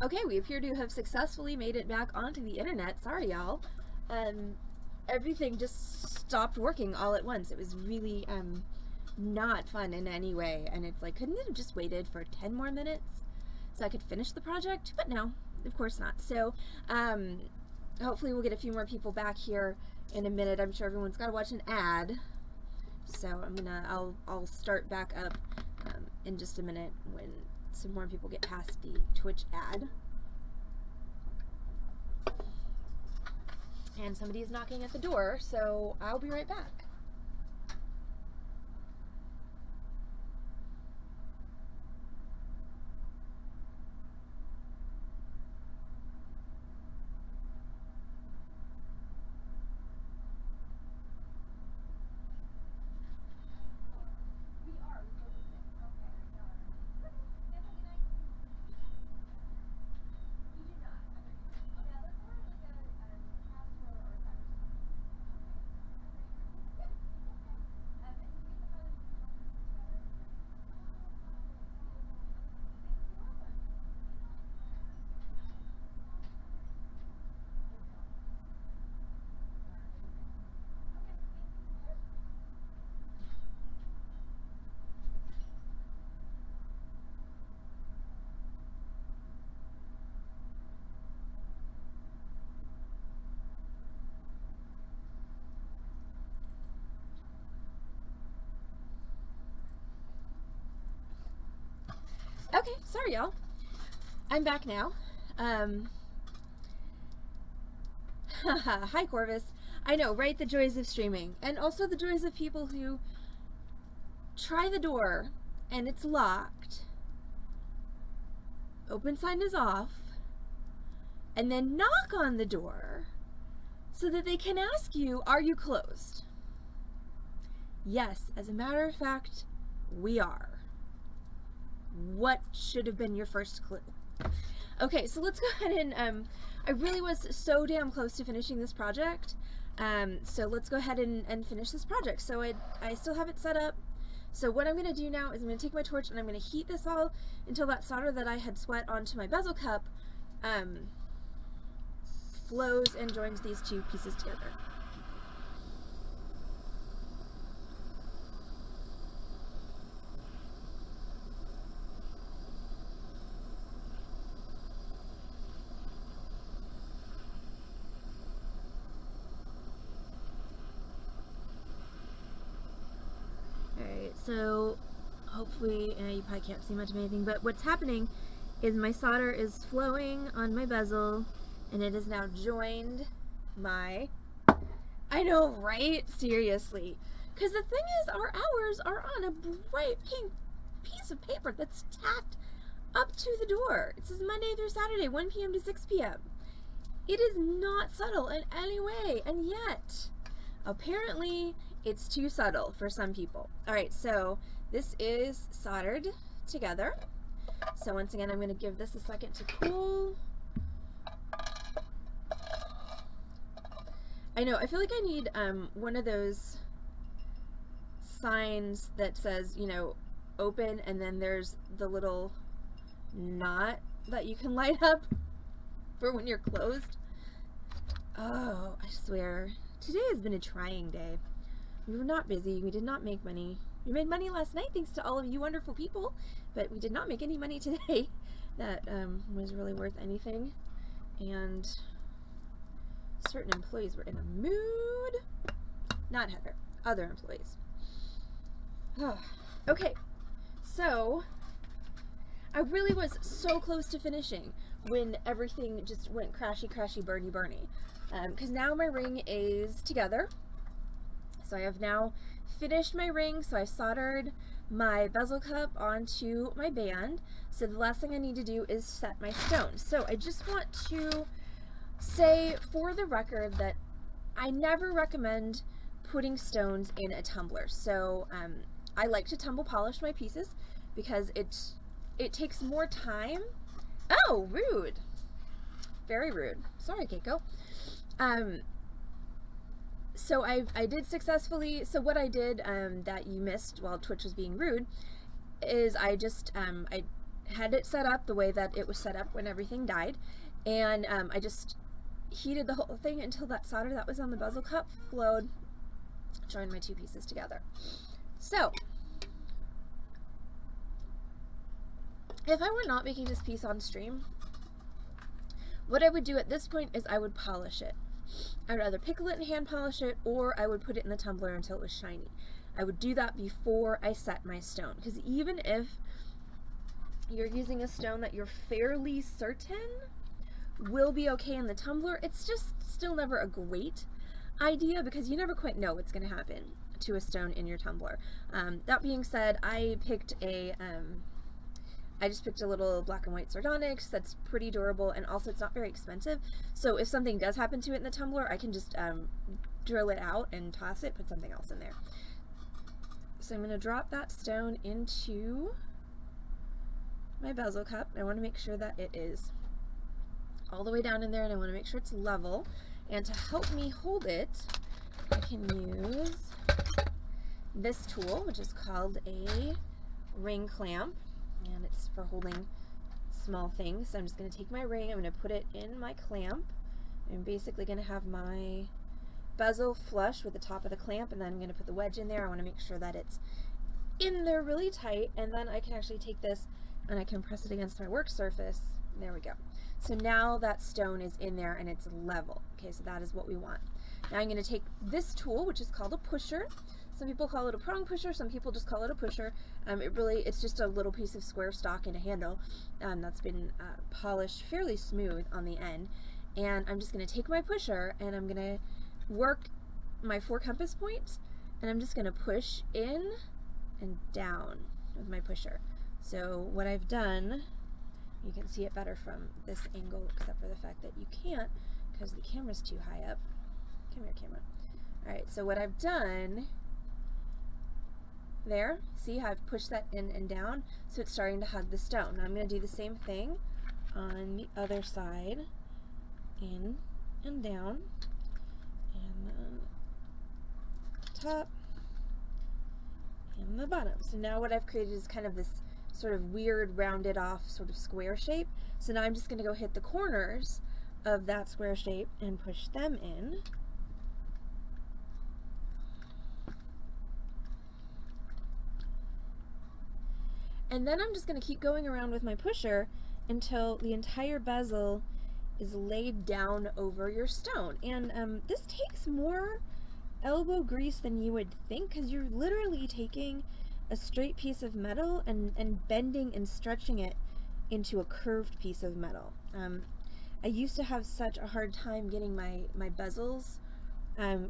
Okay, we appear to have successfully made it back onto the internet. Sorry, y'all. Everything just stopped working all at once. It was really not fun in any way. And it's like, couldn't it have just waited for 10 more minutes so I could finish the project? But no, of course not. So hopefully we'll get a few more people back here in a minute. I'm sure everyone's got to watch an ad. So I'll start back up in just a minute when some more people get past the Twitch ad. And somebody is knocking at the door, so I'll be right back. Okay, sorry y'all. I'm back now. Hi Corvus. I know, right? The joys of streaming. And also the joys of people who try the door and it's locked. Open sign is off. And then knock on the door so that they can ask you, are you closed? Yes, as a matter of fact, we are. What should have been your first clue? Okay, so let's go ahead and I really was so damn close to finishing this project. So let's go ahead and finish this project. So I still have it set up. So what I'm going to do now is I'm going to take my torch and I'm going to heat this all until that solder that I had sweat onto my bezel cup flows and joins these two pieces together. So hopefully, you probably can't see much of anything, but what's happening is my solder is flowing on my bezel and it is now joined my, I know, right? Seriously. Because the thing is, our hours are on a bright pink piece of paper that's tacked up to the door. It says Monday through Saturday, 1 p.m. to 6 p.m. It is not subtle in any way, and yet, apparently, it's too subtle for some people. Alright, so this is soldered together. So once again, I'm going to give this a second to cool. I know, I feel like I need one of those signs that says, you know, open, and then there's the little knot that you can light up for when you're closed. Oh, I swear. Today has been a trying day. We were not busy. We did not make money. We made money last night thanks to all of you wonderful people, but we did not make any money today that was really worth anything. And certain employees were in a mood. Not Heather. Other employees. Okay, so I really was so close to finishing when everything just went crashy, burny. Because now my ring is together. So I have now finished my ring. So I soldered my bezel cup onto my band. So the last thing I need to do is set my stones. So I just want to say for the record that I never recommend putting stones in a tumbler. So I like to tumble polish my pieces because it takes more time. Oh, rude. Very rude. Sorry, Keiko. So I did successfully, so what I did that you missed while Twitch was being rude is I just, I had it set up the way that it was set up when everything died, and I just heated the whole thing until that solder that was on the bezel cup flowed, joined my two pieces together. So if I were not making this piece on stream, what I would do at this point is I would polish it. I would either pickle it and hand polish it, or I would put it in the tumbler until it was shiny. I would do that before I set my stone, because even if you're using a stone that you're fairly certain will be okay in the tumbler, it's just still never a great idea, because you never quite know what's going to happen to a stone in your tumbler. That being said, I just picked a little black and white sardonyx that's pretty durable, and also it's not very expensive. So if something does happen to it in the tumbler, I can just drill it out and toss it, put something else in there. So I'm going to drop that stone into my bezel cup. I want to make sure that it is all the way down in there, and I want to make sure it's level. And to help me hold it, I can use this tool, which is called a ring clamp, and it's for holding small things. So I'm just going to take my ring, I'm going to put it in my clamp. I'm basically going to have my bezel flush with the top of the clamp, and then I'm going to put the wedge in there. I want to make sure that it's in there really tight, and then I can actually take this and I can press it against my work surface. There we go. So now that stone is in there and it's level. Okay, so that is what we want. Now I'm going to take this tool, which is called a pusher. Some people call it a prong pusher, some people just call it a pusher. It's just a little piece of square stock and a handle that's been polished fairly smooth on the end. And I'm just going to take my pusher and I'm going to work my 4 compass points, and I'm just going to push in and down with my pusher. So what I've done, you can see it better from this angle, except for the fact that you can't because the camera's too high up. Come here, camera. Alright, so what I've done there, see how I've pushed that in and down, so it's starting to hug the stone. Now I'm going to do the same thing on the other side, in and down, and then top and the bottom. So now what I've created is kind of this sort of weird rounded off sort of square shape. So now I'm just going to go hit the corners of that square shape and push them in. And then I'm just going to keep going around with my pusher until the entire bezel is laid down over your stone. And this takes more elbow grease than you would think, because you're literally taking a straight piece of metal and bending and stretching it into a curved piece of metal. I used to have such a hard time getting my bezels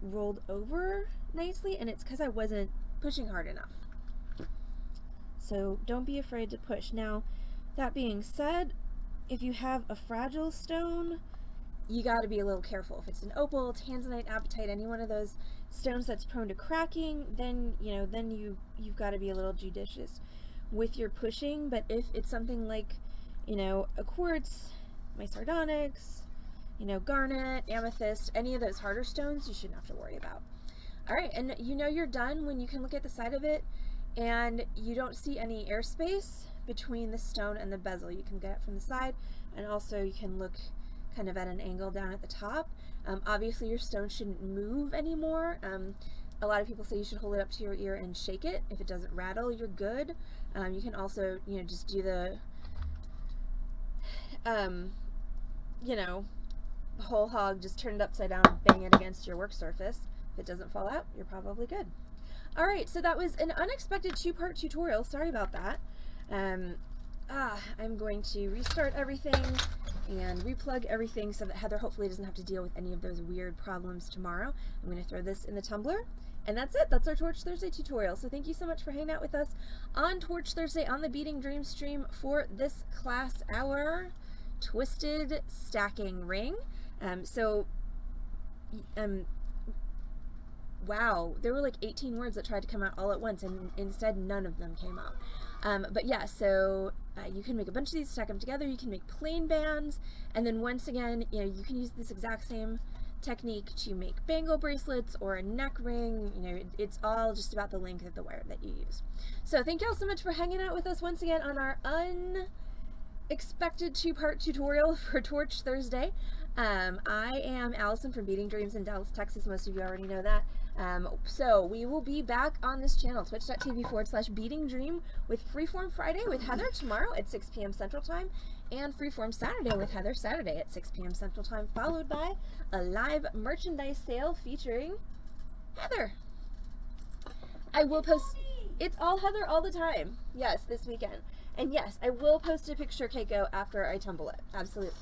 rolled over nicely, and it's because I wasn't pushing hard enough. So don't be afraid to push. Now, that being said, if you have a fragile stone, you got to be a little careful. If it's an opal, tanzanite, apatite, any one of those stones that's prone to cracking, then you've got to be a little judicious with your pushing. But if it's something like, a quartz, my sardonyx, garnet, amethyst, any of those harder stones, you shouldn't have to worry about. All right, and you're done when you can look at the side of it and you don't see any airspace between the stone and the bezel. You can get it from the side, and also you can look kind of at an angle down at the top. Obviously your stone shouldn't move anymore. A lot of people say you should hold it up to your ear and shake it. If it doesn't rattle, you're good. You can also, just do the, whole hog, just turn it upside down and bang it against your work surface. If it doesn't fall out, you're probably good. Alright, so that was an unexpected 2-part tutorial. Sorry about that. I'm going to restart everything and replug everything so that Heather hopefully doesn't have to deal with any of those weird problems tomorrow. I'm going to throw this in the tumbler, and that's it. That's our Torch Thursday tutorial. So thank you so much for hanging out with us on Torch Thursday on the Beading Dream stream for this class hour twisted stacking ring. Wow, there were like 18 words that tried to come out all at once, and instead none of them came out. But yeah, so you can make a bunch of these, stack them together. You can make plain bands, and then once again, you can use this exact same technique to make bangle bracelets or a neck ring. It's all just about the length of the wire that you use. So thank you all so much for hanging out with us once again on our expected 2-part tutorial for Torch Thursday. I am Allison from Beading Dreams in Dallas, Texas. Most of you already know that. So we will be back on this channel, twitch.tv/beadingdream, with Freeform Friday with Heather tomorrow at 6 p.m. Central Time, and Freeform Saturday with Heather Saturday at 6 p.m. Central Time, followed by a live merchandise sale featuring Heather. I will post, it's all Heather all the time. Yes, this weekend. And yes, I will post a picture, Keiko, after I tumble it. Absolutely.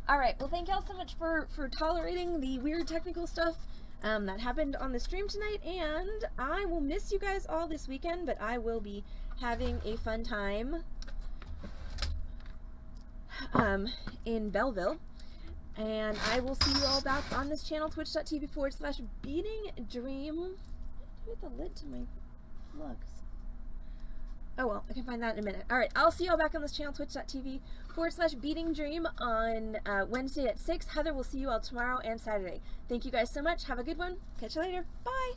All right, well, thank y'all so much for tolerating the weird technical stuff that happened on the stream tonight, and I will miss you guys all this weekend, but I will be having a fun time in Belleville, and I will see you all back on this channel, twitch.tv/beadingdream. What do with the lid to my mugs? Oh well, I can find that in a minute. Alright, I'll see you all back on this channel, twitch.tv/beadingdream on Wednesday at 6. Heather will see you all tomorrow and Saturday. Thank you guys so much. Have a good one. Catch you later. Bye!